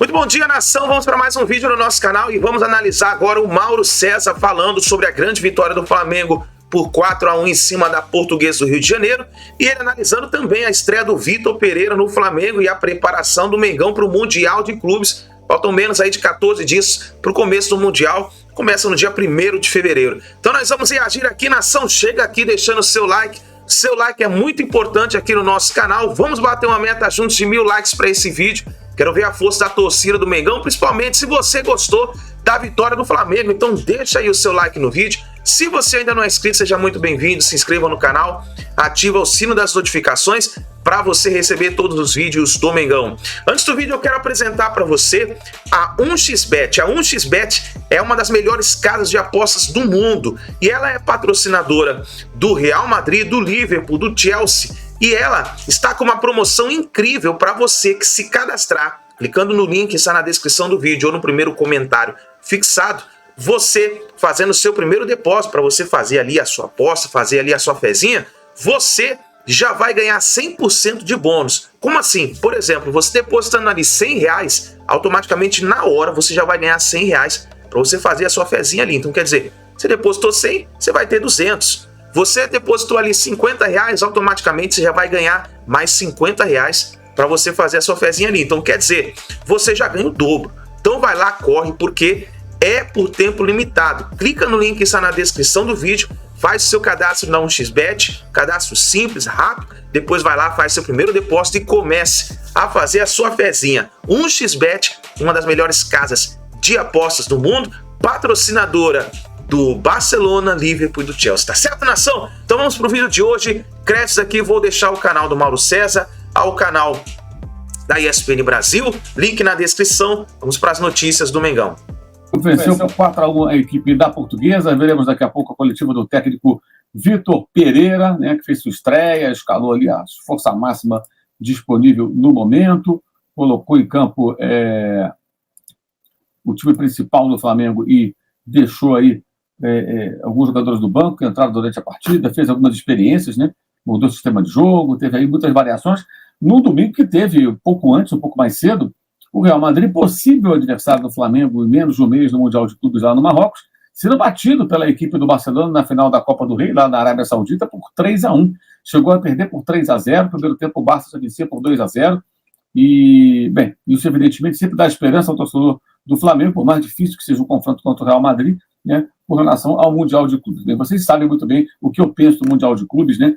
Muito bom dia, nação. Vamos para mais um vídeo no nosso canal e vamos analisar agora o Mauro César falando sobre a grande vitória do Flamengo por 4-1 em cima da Portuguesa do Rio de Janeiro, e ele analisando também a estreia do Vitor Pereira no Flamengo e a preparação do Mengão para o Mundial de Clubes. Faltam menos aí de 14 dias para o começo do Mundial. Começa no dia 1º de fevereiro. Então nós vamos reagir aqui, nação. Chega aqui deixando o seu like. Seu like é muito importante aqui no nosso canal. Vamos bater uma meta juntos de 1000 likes para esse vídeo. Quero ver a força da torcida do Mengão, principalmente se você gostou da vitória do Flamengo. Então deixa aí o seu like no vídeo. Se você ainda não é inscrito, seja muito bem-vindo. Se inscreva no canal, ativa o sino das notificações para você receber todos os vídeos do Mengão. Antes do vídeo, eu quero apresentar para você a 1xBet. A 1xBet é uma das melhores casas de apostas do mundo e ela é patrocinadora do Real Madrid, do Liverpool, do Chelsea. E ela está com uma promoção incrível para você que se cadastrar, clicando no link que está na descrição do vídeo ou no primeiro comentário fixado. Você fazendo o seu primeiro depósito para você fazer ali a sua aposta, fazer ali a sua fezinha, você já vai ganhar 100% de bônus. Como assim? Por exemplo, você depositando ali R$100, automaticamente na hora você já vai ganhar R$100 para você fazer a sua fezinha ali. Então quer dizer, você depositou 100, você vai ter 200. Você depositou ali R$50, automaticamente você já vai ganhar mais R$50 para você fazer a sua fezinha ali. Então quer dizer, você já ganha o dobro. Então vai lá, corre, porque é por tempo limitado. Clica no link que está na descrição do vídeo, faz o seu cadastro na 1xBet, cadastro simples, rápido, depois vai lá, faz seu primeiro depósito e comece a fazer a sua fezinha. 1xBet, uma das melhores casas de apostas do mundo, patrocinadora do Barcelona, Liverpool e do Chelsea. Tá certo, nação? Então vamos pro vídeo de hoje. Créditos aqui, vou deixar o canal do Mauro César, ao canal da ESPN Brasil, link na descrição. Vamos para as notícias do Mengão. Venceu por 4-1 a equipe da Portuguesa. Veremos daqui a pouco a coletiva do técnico Vitor Pereira, né, que fez sua estreia, escalou ali a força máxima disponível no momento, colocou em campo o time principal do Flamengo e deixou aí alguns jogadores do banco que entraram durante a partida, fez algumas experiências, né, mudou o sistema de jogo, teve aí muitas variações. No domingo que teve, um pouco antes, um pouco mais cedo, o Real Madrid, possível adversário do Flamengo em menos de um mês no Mundial de Clubes lá no Marrocos, sendo batido pela equipe do Barcelona na final da Copa do Rei, lá na Arábia Saudita, por 3-1. Chegou a perder por 3-0, primeiro tempo o Barça vencia por 2-0, e, bem, isso evidentemente sempre dá esperança ao torcedor do Flamengo, por mais difícil que seja o confronto contra o Real Madrid, né, com relação ao Mundial de Clubes. Bem, vocês sabem muito bem o que eu penso do Mundial de Clubes, né?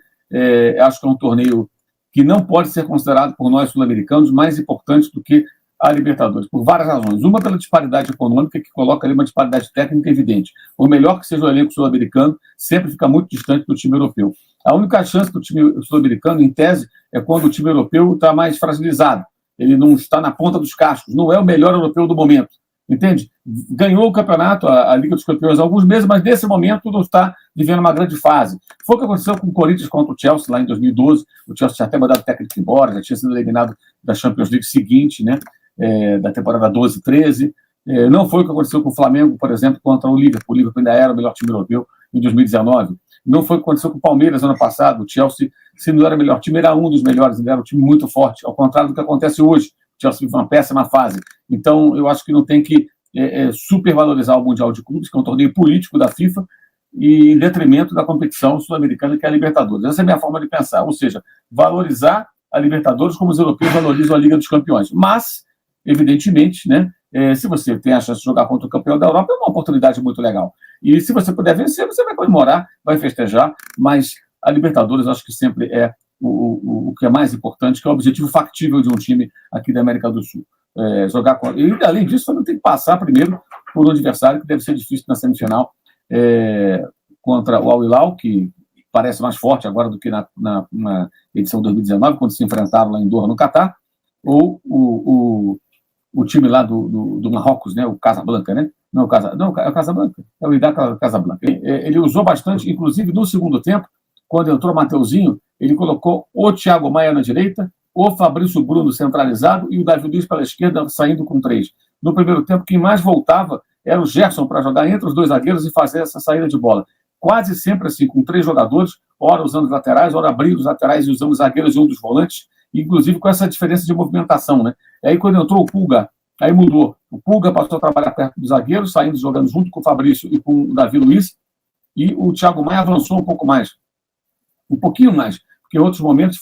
Acho que é um torneio que não pode ser considerado por nós sul-americanos mais importante do que a Libertadores, por várias razões. Uma, pela disparidade econômica, que coloca ali uma disparidade técnica evidente. Por melhor que seja o elenco sul-americano, sempre fica muito distante do time europeu. A única chance do time sul-americano, em tese, é quando o time europeu está mais fragilizado. Ele não está na ponta dos cascos, não é o melhor europeu do momento. Entende? Ganhou o campeonato, a Liga dos Campeões, há alguns meses, mas nesse momento não está vivendo uma grande fase. Foi o que aconteceu com o Corinthians contra o Chelsea, lá em 2012. O Chelsea tinha até mandado o técnico embora, já tinha sido eliminado da Champions League seguinte, né? Da temporada 12-13. Não foi o que aconteceu com o Flamengo, por exemplo, contra o Liverpool. O Liverpool ainda era o melhor time europeu em 2019. Não foi o que aconteceu com o Palmeiras ano passado. O Chelsea, se não era o melhor time, era um dos melhores, ainda era um time muito forte, ao contrário do que acontece hoje. O Chelsea vive uma péssima fase. Então, eu acho que não tem que supervalorizar o Mundial de Clubes, que é um torneio político da FIFA, e em detrimento da competição sul-americana, que é a Libertadores. Essa é a minha forma de pensar, ou seja, valorizar a Libertadores como os europeus valorizam a Liga dos Campeões. Mas, evidentemente, né, se você tem a chance de jogar contra o campeão da Europa, é uma oportunidade muito legal. E se você puder vencer, você vai comemorar, vai festejar, mas a Libertadores acho que sempre é o que é mais importante, que é o objetivo factível de um time aqui da América do Sul. Jogar contra... E, além disso, você tem que passar primeiro por um adversário que deve ser difícil na semifinal, contra o Al Hilal, que parece mais forte agora do que na edição 2019, quando se enfrentaram lá em Doha, no Catar, ou o time lá do Marrocos, né, o Casablanca, né? Não, é o Casablanca, é o Wydad Casablanca. Ele usou bastante, inclusive no segundo tempo, quando entrou o Mateuzinho, ele colocou o Thiago Maia na direita, o Fabrício Bruno centralizado e o David Luiz pela esquerda, saindo com 3. No primeiro tempo, quem mais voltava era o Gerson para jogar entre os dois zagueiros e fazer essa saída de bola. Quase sempre assim, com 3 jogadores, ora usando os laterais, ora abrindo os laterais e usando os zagueiros e um dos volantes, inclusive com essa diferença de movimentação, né? E aí, quando entrou o Pulga Aí mudou. O Pulga passou a trabalhar perto dos zagueiros, saindo jogando junto com o Fabrício e com o Davi Luiz, e o Thiago Maia avançou um pouco mais, um pouquinho mais, porque em outros momentos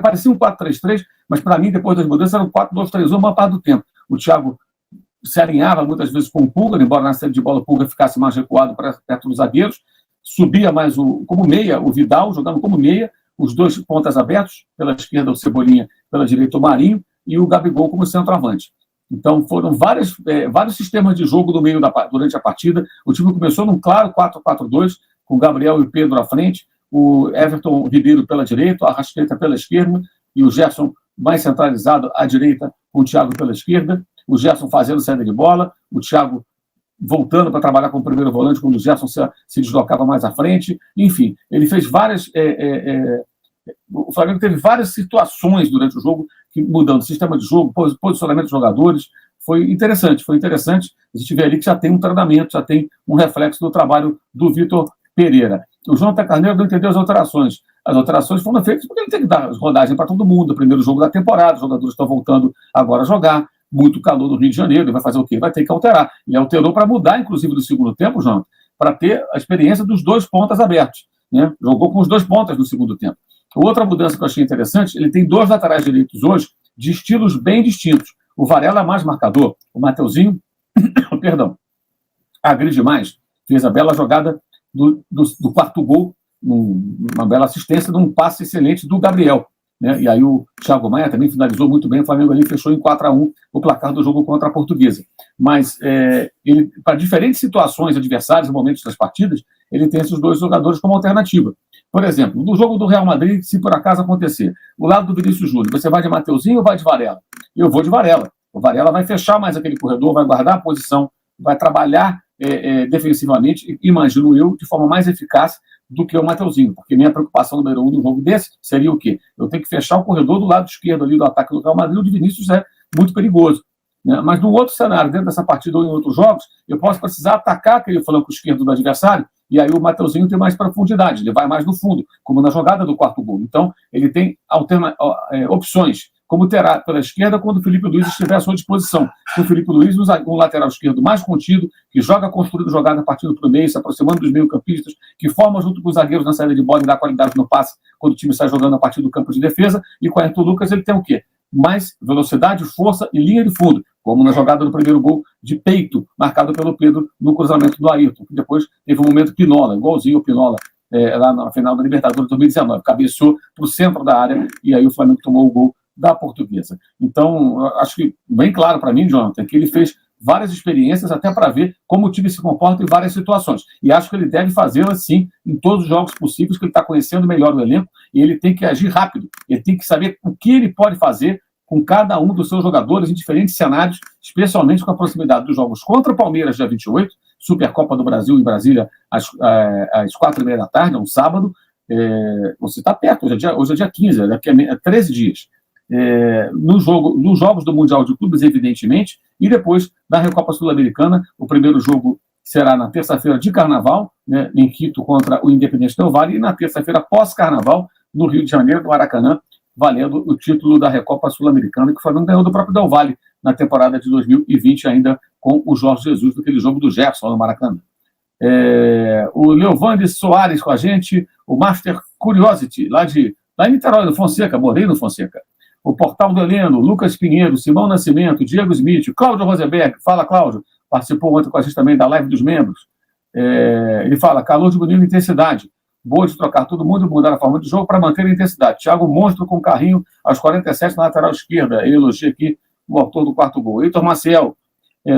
parecia um 4-3-3, mas para mim, depois das mudanças, era um 4-2-3-1 uma parte do tempo. O Thiago se alinhava muitas vezes com o Pulga, embora na série de bola o Pulga ficasse mais recuado perto dos zagueiros, subia mais como meia, o Vidal, jogando como meia, os dois pontas abertos, pela esquerda o Cebolinha, pela direita o Marinho, e o Gabigol como centroavante. Então foram vários sistemas de jogo durante a partida. O time começou num claro 4-4-2, com o Gabriel e o Pedro à frente, o Everton Ribeiro pela direita, a Arrascaeta pela esquerda, e o Gerson mais centralizado à direita, com o Thiago pela esquerda, o Gerson fazendo saída de bola, o Thiago voltando para trabalhar com o primeiro volante, quando o Gerson se deslocava mais à frente. Enfim, ele fez várias... O Flamengo teve várias situações durante o jogo, mudando sistema de jogo, posicionamento dos jogadores. Foi interessante. A gente vê ali que já tem um treinamento, já tem um reflexo do trabalho do Vitor Pereira. O Jonathan Carneiro não entendeu as alterações. As alterações foram feitas porque ele tem que dar rodagem para todo mundo. O primeiro jogo da temporada, os jogadores estão voltando agora a jogar. Muito calor no Rio de Janeiro, ele vai fazer o quê? Vai ter que alterar. Ele alterou para mudar, inclusive, do segundo tempo, Jonathan, para ter a experiência dos dois pontas abertos, né? Jogou com os dois pontas no segundo tempo. Outra mudança que eu achei interessante, ele tem dois laterais direitos hoje de estilos bem distintos. O Varela é mais marcador, o Mateuzinho, agride mais, fez a bela jogada do quarto gol, uma bela assistência de um passe excelente do Gabriel, né? E aí o Thiago Maia também finalizou muito bem, o Flamengo ali fechou em 4-1 o placar do jogo contra a Portuguesa. Mas ele, para diferentes situações adversárias e momentos das partidas, ele tem esses dois jogadores como alternativa. Por exemplo, no jogo do Real Madrid, se por acaso acontecer, o lado do Vinícius Júnior, você vai de Mateuzinho ou vai de Varela? Eu vou de Varela. O Varela vai fechar mais aquele corredor, vai guardar a posição, vai trabalhar defensivamente, imagino eu, de forma mais eficaz do que o Mateuzinho, porque minha preocupação número 1 no jogo desse seria o quê? Eu tenho que fechar o corredor do lado esquerdo ali do ataque do Real Madrid, o de Vinícius é muito perigoso, né? Mas no outro cenário, dentro dessa partida ou em outros jogos, eu posso precisar atacar aquele flanco esquerdo do adversário, e aí o Mateuzinho tem mais profundidade, ele vai mais no fundo, como na jogada do quarto gol. Então, ele tem opções, como terá pela esquerda quando o Felipe Luiz estiver à sua disposição. O Felipe Luiz, um lateral esquerdo mais contido, que joga construindo jogada partindo para o meio, se aproximando dos meio-campistas, que forma junto com os zagueiros na saída de bola e dá qualidade no passe quando o time sai jogando a partir do campo de defesa. E com o Ayrton Lucas ele tem o quê? Mais velocidade, força e linha de fundo, como na jogada do primeiro gol de peito, marcado pelo Pedro no cruzamento do Ayrton, que depois teve um momento Pinola, igualzinho o Pinola, lá na final da Libertadores de 2019, cabeceou para o centro da área e aí o Flamengo tomou o gol da Portuguesa. Então, acho que bem claro para mim, Jonathan, que ele fez várias experiências até para ver como o time se comporta em várias situações. E acho que ele deve fazê-lo assim em todos os jogos possíveis, que ele está conhecendo melhor o elenco e ele tem que agir rápido. Ele tem que saber o que ele pode fazer com cada um dos seus jogadores em diferentes cenários, especialmente com a proximidade dos jogos contra o Palmeiras, dia 28, Supercopa do Brasil em Brasília, às 4h30 da tarde, um sábado. Você está perto, hoje é dia 15, daqui a 13 dias. Nos jogos do Mundial de Clubes, evidentemente, e depois da Recopa Sul-Americana. O primeiro jogo será na terça-feira de Carnaval, né, em Quito contra o Independente Del Valle, e na terça-feira pós-Carnaval, no Rio de Janeiro, no Maracanã, valendo o título da Recopa Sul-Americana, que o Flamengo ganhou do próprio Del Valle na temporada de 2020, ainda com o Jorge Jesus, naquele jogo do Gerson, no Maracanã. O Leovande Soares com a gente, o Master Curiosity, lá em Niterói, no Fonseca, morei no Fonseca. O Portal do Heleno, Lucas Pinheiro, Simão Nascimento, Diego Smith, Cláudio Rosenberg, fala Cláudio, participou ontem com a gente também da live dos membros. Ele fala, calor diminuindo intensidade, boa de trocar todo mundo e mudar a forma de jogo para manter a intensidade. Thiago Monstro com carrinho aos 47 na lateral esquerda, ele elogia aqui o autor do quarto gol. Heitor Maciel,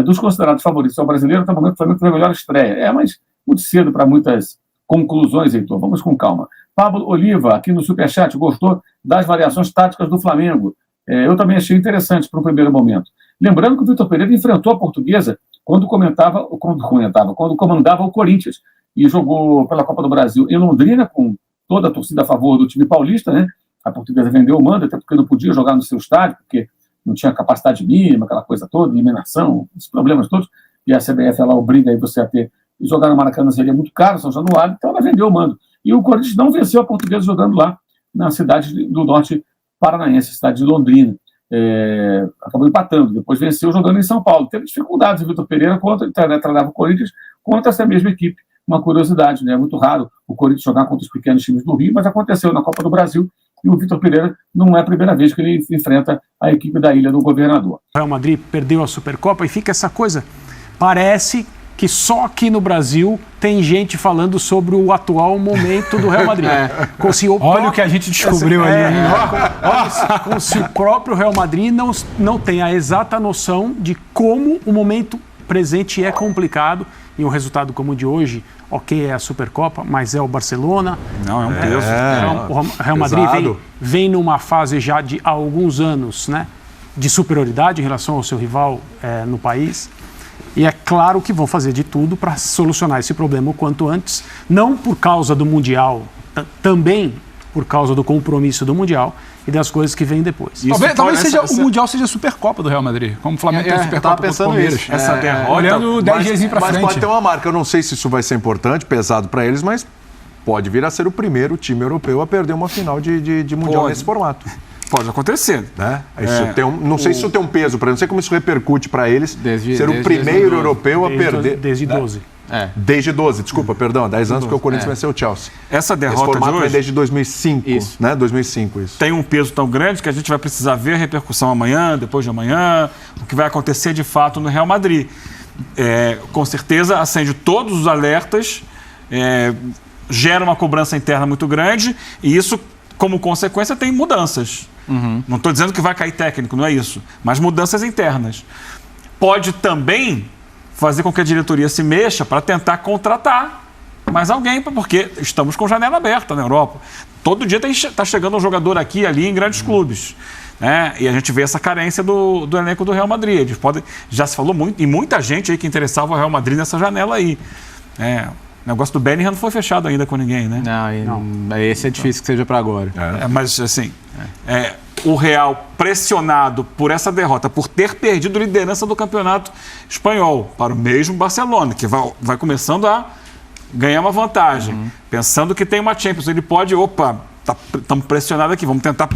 dos considerados favoritos ao brasileiro, até o momento o Flamengo foi a melhor estreia. Mas muito cedo para muitas conclusões, Heitor, vamos com calma. Pablo Oliva, aqui no Superchat, gostou das variações táticas do Flamengo. Eu também achei interessante para o primeiro momento. Lembrando que o Vitor Pereira enfrentou a Portuguesa quando comandava o Corinthians e jogou pela Copa do Brasil em Londrina, com toda a torcida a favor do time paulista, né? A Portuguesa vendeu o mando, até porque não podia jogar no seu estádio, porque não tinha capacidade mínima, aquela coisa toda, eliminação, esses problemas todos, e a CBF ela obriga aí você a ter. E jogar no Maracanã seria muito caro, São Januário, então ela vendeu o mando. E o Corinthians não venceu a Portuguesa jogando lá na cidade do norte paranaense, cidade de Londrina. acabou empatando, depois venceu jogando em São Paulo. Teve dificuldades o Vitor Pereira contra, treinava o Corinthians contra essa mesma equipe. Uma curiosidade, né? É muito raro o Corinthians jogar contra os pequenos times do Rio, mas aconteceu na Copa do Brasil e o Vitor Pereira não é a primeira vez que ele enfrenta a equipe da Ilha do Governador. O Real Madrid perdeu a Supercopa e fica essa coisa, parece que só aqui no Brasil tem gente falando sobre o atual momento do Real Madrid. Olha o que a gente descobriu ali. Como se o próprio Real Madrid não tem a exata noção de como o momento presente é complicado. E um resultado como o de hoje, ok, é a Supercopa, mas é o Barcelona. Não, é um peso. O Real Madrid vem numa fase já de há alguns anos, né, de superioridade em relação ao seu rival no país. E é claro que vão fazer de tudo para solucionar esse problema o quanto antes, não por causa do Mundial, também por causa do compromisso do Mundial e das coisas que vêm depois. Talvez o Mundial seja a Supercopa do Real Madrid, como o Flamengo tem a Supercopa contra o Palmeiras. Essa derrota, olhando 10 dias para frente. Mas pode ter uma marca. Eu não sei se isso vai ser importante, pesado para eles, mas pode vir a ser o primeiro time europeu a perder uma final de Mundial nesse formato. Pode acontecer. Né? Não sei se isso tem um peso para eles, não sei como isso repercute para eles ser o primeiro europeu a perder. Desde 12. Desde 12, desculpa, perdão, 10 anos que o Corinthians venceu o Chelsea. Essa derrota esse formato de hoje, é desde 2005, né? 2005, isso. Tem um peso tão grande que a gente vai precisar ver a repercussão amanhã, depois de amanhã, o que vai acontecer de fato no Real Madrid. Com certeza acende todos os alertas, gera uma cobrança interna muito grande e isso, como consequência, tem mudanças. Não estou dizendo que vai cair técnico, não é isso, mas mudanças internas. Pode também fazer com que a diretoria se mexa para tentar contratar mais alguém, porque estamos com janela aberta na Europa. Todo dia está chegando um jogador aqui e ali em grandes clubes. Né? E a gente vê essa carência do elenco do Real Madrid. Eles já se falou muito, e muita gente aí que interessava o Real Madrid nessa janela aí. O negócio do Bellingham não foi fechado ainda com ninguém, né? Não. Esse é difícil que seja para agora. Mas, assim, o Real pressionado por essa derrota, por ter perdido a liderança do campeonato espanhol para o mesmo Barcelona, que vai começando a ganhar uma vantagem. Pensando que tem uma Champions, ele pode, estamos pressionados aqui, vamos tentar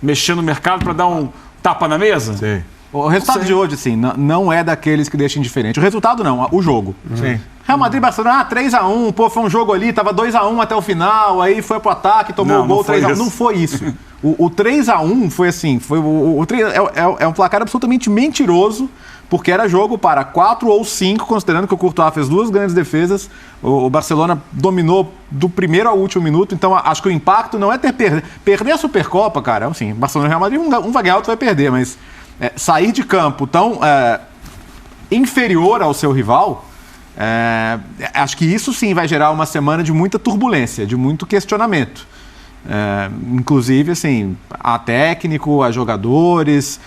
mexer no mercado para dar um tapa na mesa? Sim. O resultado de hoje, assim, não é daqueles que deixam indiferente. O resultado não, o jogo. Sim. Real Madrid, Barcelona, 3-1, foi um jogo ali, tava 2-1 até o final, aí foi pro ataque, tomou o gol, 3-1. Não foi isso. O 3-1 foi assim, é um placar absolutamente mentiroso, porque era jogo para 4 ou 5, considerando que o Courtois fez 2 grandes defesas, o Barcelona dominou do primeiro ao último minuto, então acho que o impacto não é perder a Supercopa, cara, assim, Barcelona e Real Madrid, um vai ganhar, outro vai perder, mas sair de campo tão inferior ao seu rival, acho que isso sim vai gerar uma semana de muita turbulência, de muito questionamento. Inclusive, assim, a técnico, a jogadores,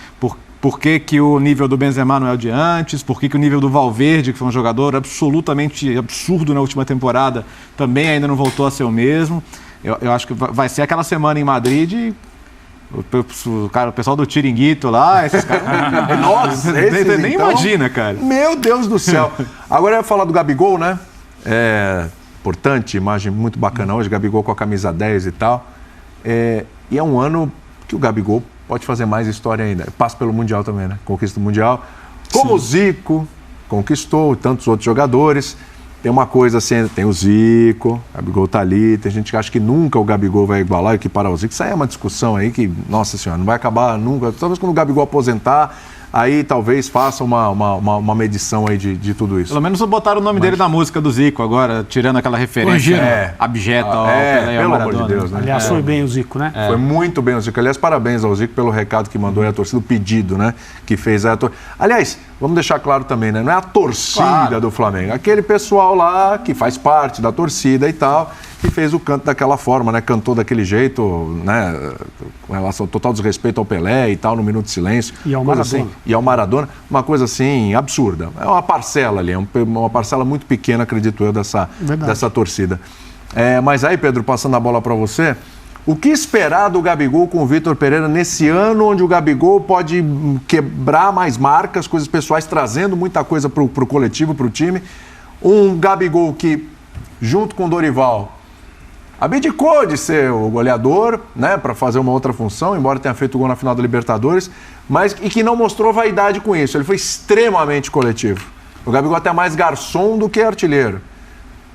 por que o nível do Benzema não é o de antes, por que o nível do Valverde, que foi um jogador absolutamente absurdo na última temporada, também ainda não voltou a ser o mesmo. Eu acho que vai ser aquela semana em Madrid o pessoal do Tiringuito lá, esses caras. Nossa, nem imagina, cara. Meu Deus do céu. Agora eu ia falar do Gabigol, né? Importante, imagem muito bacana hoje, Gabigol com a camisa 10 e tal. E é um ano que o Gabigol pode fazer mais história ainda. Passa pelo Mundial também, né? Conquista o Mundial. Como o Zico conquistou, tantos outros jogadores. Tem uma coisa assim, tem o Zico, o Gabigol tá ali, tem gente que acha que nunca o Gabigol vai igualar, equiparar o Zico. Isso aí é uma discussão aí que, nossa senhora, não vai acabar nunca. Talvez quando o Gabigol aposentar, aí talvez faça uma medição aí de tudo isso. Pelo menos botaram o nome dele na música do Zico agora, tirando aquela referência abjeta ao Pelé e ao Maradona. Amor de Deus, né? Aliás, foi bem o Zico, né? Foi muito bem o Zico. Aliás, parabéns ao Zico pelo recado que mandou aí a torcida, o pedido, né? Que fez a torcida. Aliás, vamos deixar claro também, né? Não é a torcida do Flamengo, aquele pessoal lá que faz parte da torcida e tal, que fez o canto daquela forma, né? Cantou daquele jeito, né? Com relação ao total desrespeito ao Pelé e tal, no minuto de silêncio. E ao Maradona. E ao Maradona, uma coisa assim, absurda. É uma parcela ali, uma parcela muito pequena, acredito eu, dessa torcida. Mas aí, Pedro, passando a bola para você, o que esperar do Gabigol com o Vitor Pereira nesse ano, onde o Gabigol pode quebrar mais marcas, coisas pessoais, trazendo muita coisa para o coletivo, para o time? Um Gabigol que, junto com o Dorival, abdicou de ser o goleador, né, para fazer uma outra função, embora tenha feito gol na final da Libertadores, mas e que não mostrou vaidade com isso. Ele foi extremamente coletivo. O Gabigol até mais garçom do que artilheiro.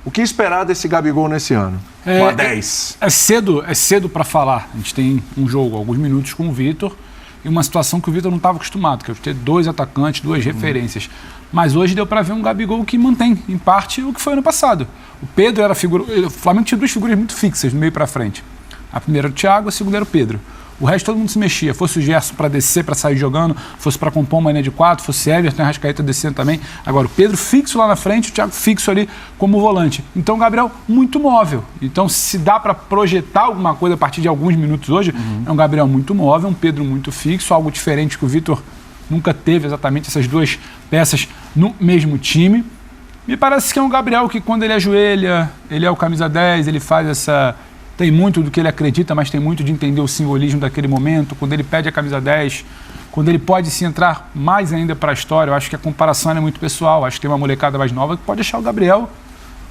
O que esperar desse Gabigol nesse ano? Com a 10. É cedo para falar. A gente tem um jogo, alguns minutos com o Vitor, e uma situação que o Vitor não estava acostumado, que é ter 2 atacantes, 2 referências. Mas hoje deu para ver um Gabigol que mantém, em parte, o que foi ano passado. O Pedro era a figura... O Flamengo tinha 2 figuras muito fixas, do meio para frente. A primeira era o Thiago, a segunda era o Pedro. O resto todo mundo se mexia. Fosse o Gerson para descer, para sair jogando, fosse para compor uma linha de 4, fosse Everton e Arrascaeta descendo também. Agora, o Pedro fixo lá na frente, o Thiago fixo ali como volante. Então, o Gabriel muito móvel. Então, se dá para projetar alguma coisa a partir de alguns minutos hoje, é um Gabriel muito móvel, um Pedro muito fixo, algo diferente que o Vitor nunca teve exatamente essas 2 peças no mesmo time. Me parece que é um Gabriel que, quando ele ajoelha, ele é o camisa 10, ele faz essa... Tem muito do que ele acredita, mas tem muito de entender o simbolismo daquele momento. Quando ele pede a camisa 10, quando ele pode se entrar mais ainda para a história, eu acho que a comparação é muito pessoal. Acho que tem uma molecada mais nova que pode achar o Gabriel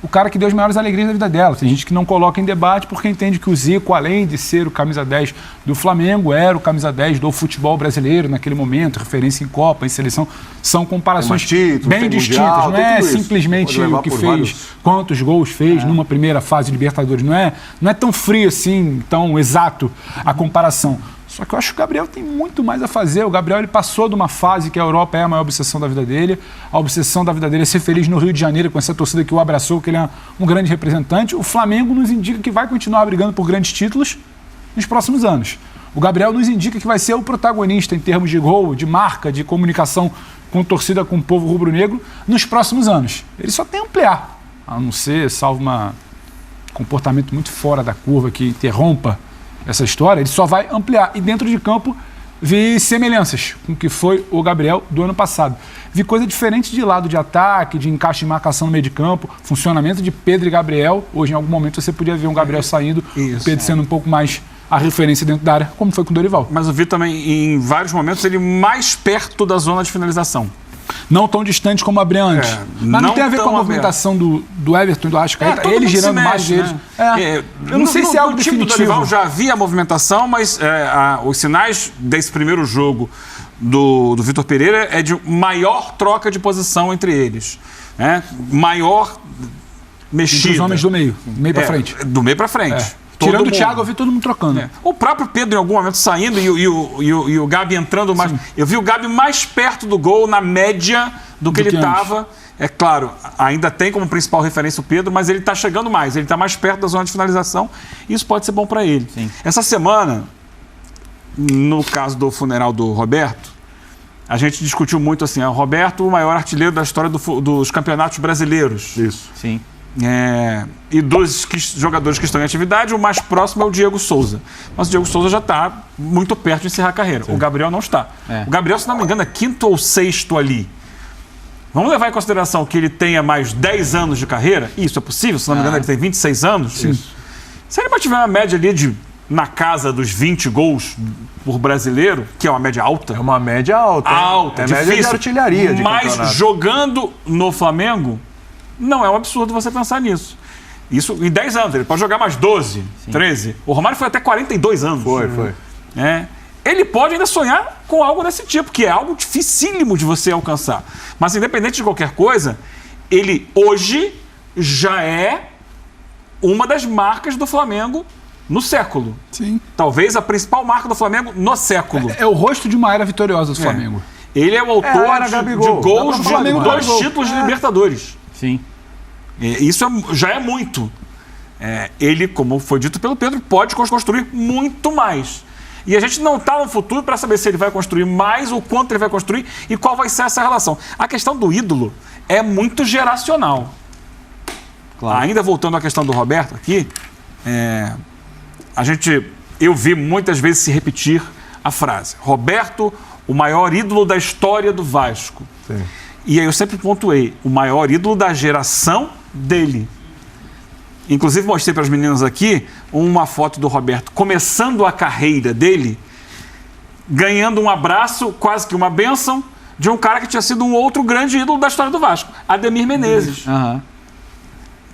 o cara que deu as maiores alegrias da vida dela. Tem gente que não coloca em debate porque entende que o Zico, além de ser o camisa 10 do Flamengo, era o camisa 10 do futebol brasileiro naquele momento, referência em Copa, em seleção. São comparações bem distintas. Não é simplesmente o que fez, quantos gols fez numa primeira fase de Libertadores. Não é tão frio assim, tão exato a comparação. Só que eu acho que o Gabriel tem muito mais a fazer. O Gabriel ele passou de uma fase que a Europa é a maior obsessão da vida dele. A obsessão da vida dele é ser feliz no Rio de Janeiro, com essa torcida que o abraçou, que ele é um grande representante. O Flamengo nos indica que vai continuar brigando por grandes títulos nos próximos anos. O Gabriel nos indica que vai ser o protagonista em termos de gol, de marca, de comunicação com torcida, com o povo rubro-negro nos próximos anos. Ele só tem a ampliar, a não ser, salvo um comportamento muito fora da curva que interrompa essa história, ele só vai ampliar. E dentro de campo, vi semelhanças com o que foi o Gabriel do ano passado. Vi coisa diferente de lado de ataque, de encaixe de marcação no meio de campo, funcionamento de Pedro e Gabriel. Hoje, em algum momento, você podia ver um Gabriel saindo, o Pedro sendo um pouco mais a referência dentro da área, como foi com o Dorival. Mas eu vi também, em vários momentos, ele mais perto da zona de finalização. Não tão distante como abria antes. Mas não tem a ver com a movimentação do Everton e do Arrascaeta, ele girando mais deles. Eu não sei se é algo definitivo. O time do Dorival já havia a movimentação, mas os sinais desse primeiro jogo do Vitor Pereira é de maior troca de posição entre eles. Maior mexida. Entre os homens do meio para frente. Do meio para frente. Tirando o Thiago, eu vi todo mundo trocando. O próprio Pedro, em algum momento, saindo e o Gabi entrando mais. Sim. Eu vi o Gabi mais perto do gol, na média, do que ele estava. É claro, ainda tem como principal referência o Pedro, mas ele está chegando mais. Ele está mais perto da zona de finalização. Isso pode ser bom para ele. Sim. Essa semana, no caso do funeral do Roberto, a gente discutiu muito assim: o Roberto, o maior artilheiro da história dos campeonatos brasileiros. Isso. Sim. E dos jogadores que estão em atividade, o mais próximo é o Diego Souza. Mas o Diego Souza já está muito perto de encerrar a carreira. Sim. O Gabriel não está. O Gabriel, se não me engano, é 5º ou 6º ali. Vamos levar em consideração que ele tenha mais 10 anos de carreira? Isso é possível? Se não me engano, ele tem 26 anos. Sim. Se ele mantiver uma média ali na casa dos 20 gols por brasileiro, que é uma média alta. É uma média alta. Alta, difícil. Média de artilharia de Mas campeonato. Jogando no Flamengo, não é um absurdo você pensar nisso. Isso em 10 anos, ele pode jogar mais 12, 13. O Romário foi até 42 anos. Foi. Ele pode ainda sonhar com algo desse tipo, que é algo dificílimo de você alcançar. Mas independente de qualquer coisa, ele hoje já é uma das marcas do Flamengo no século. Sim. Talvez a principal marca do Flamengo no século. É o rosto de uma era vitoriosa do Flamengo. Ele é o autor de gols de 2 títulos de Libertadores. Sim. Isso já é muito. Ele, como foi dito pelo Pedro, pode construir muito mais. E a gente não está no futuro para saber se ele vai construir mais, o quanto ele vai construir e qual vai ser essa relação. A questão do ídolo é muito geracional. Claro. Ainda voltando à questão do Roberto aqui, eu vi muitas vezes se repetir a frase: Roberto, o maior ídolo da história do Vasco. Sim. E aí eu sempre pontuei, o maior ídolo da geração dele. Inclusive mostrei para as meninas aqui uma foto do Roberto começando a carreira dele, ganhando um abraço, quase que uma bênção, de um cara que tinha sido um outro grande ídolo da história do Vasco, Ademir Menezes. Uhum.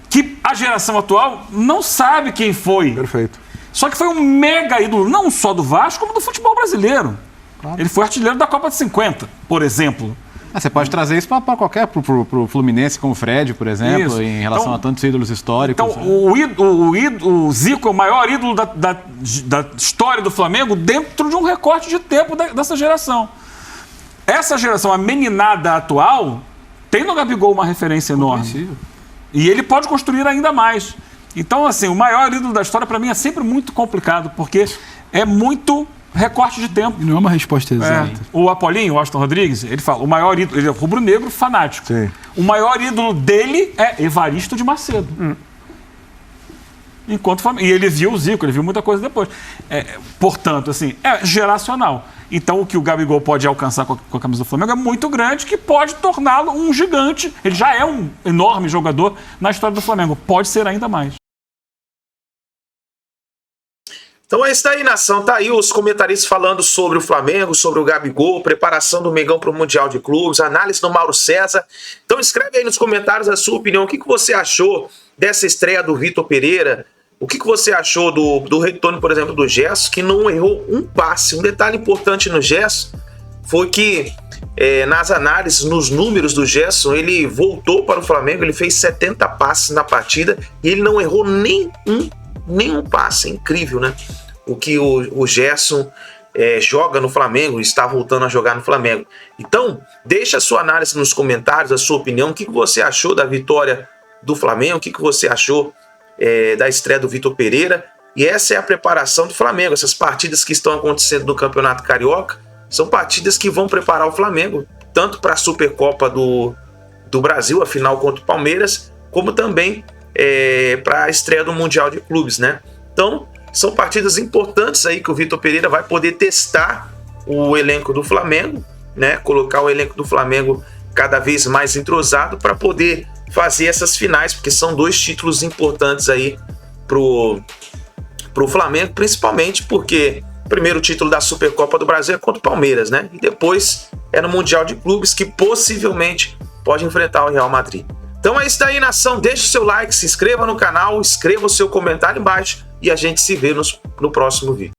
Que A geração atual não sabe quem foi. Perfeito. Só que foi um mega ídolo, não só do Vasco, como do futebol brasileiro. Claro. Ele foi artilheiro da Copa de 50, por exemplo. Você pode trazer isso para qualquer, pro Fluminense, como o Fred, por exemplo, Isso. em relação Então, a tantos ídolos históricos. Então, o Zico é o maior ídolo da história do Flamengo dentro de um recorte de tempo dessa geração. Essa geração, a meninada atual, tem no Gabigol uma referência enorme. E ele pode construir ainda mais. Então, assim, o maior ídolo da história, para mim, é sempre muito complicado, porque é muito recorte de tempo. E não é uma resposta exata. O Apolinho, o Aston Rodrigues, ele fala, o maior ídolo, ele é rubro-negro fanático. Sim. O maior ídolo dele é Evaristo de Macedo. E ele viu o Zico, ele viu muita coisa depois. Portanto, assim, é geracional. Então, o que o Gabigol pode alcançar com a camisa do Flamengo é muito grande, que pode torná-lo um gigante. Ele já é um enorme jogador na história do Flamengo. Pode ser ainda mais. Então é isso aí, nação. Tá aí os comentaristas falando sobre o Flamengo, sobre o Gabigol, preparação do Mengão para o Mundial de Clubes, análise do Mauro César. Então escreve aí nos comentários a sua opinião. O que você achou dessa estreia do Vitor Pereira? O que você achou do retorno, por exemplo, do Gerson, que não errou um passe? Um detalhe importante no Gerson foi que nas análises, nos números do Gerson, ele voltou para o Flamengo, ele fez 70 passes na partida e ele não errou nenhum passe. É incrível, né? O que o Gerson joga no Flamengo, está voltando a jogar no Flamengo. Então, deixa a sua análise nos comentários, a sua opinião. O que você achou da vitória do Flamengo? O que você achou da estreia do Vitor Pereira? E essa é a preparação do Flamengo. Essas partidas que estão acontecendo no Campeonato Carioca são partidas que vão preparar o Flamengo tanto para a Supercopa do Brasil, a final contra o Palmeiras, como também para a estreia do Mundial de Clubes, né? Então, são partidas importantes aí que o Vitor Pereira vai poder testar o elenco do Flamengo, né? Colocar o elenco do Flamengo cada vez mais entrosado para poder fazer essas finais, porque são 2 títulos importantes aí pro Flamengo, principalmente porque o primeiro título da Supercopa do Brasil é contra o Palmeiras, né? E depois é no Mundial de Clubes, que possivelmente pode enfrentar o Real Madrid. Então é isso daí, nação. Deixe o seu like, se inscreva no canal, escreva o seu comentário embaixo e a gente se vê no próximo vídeo.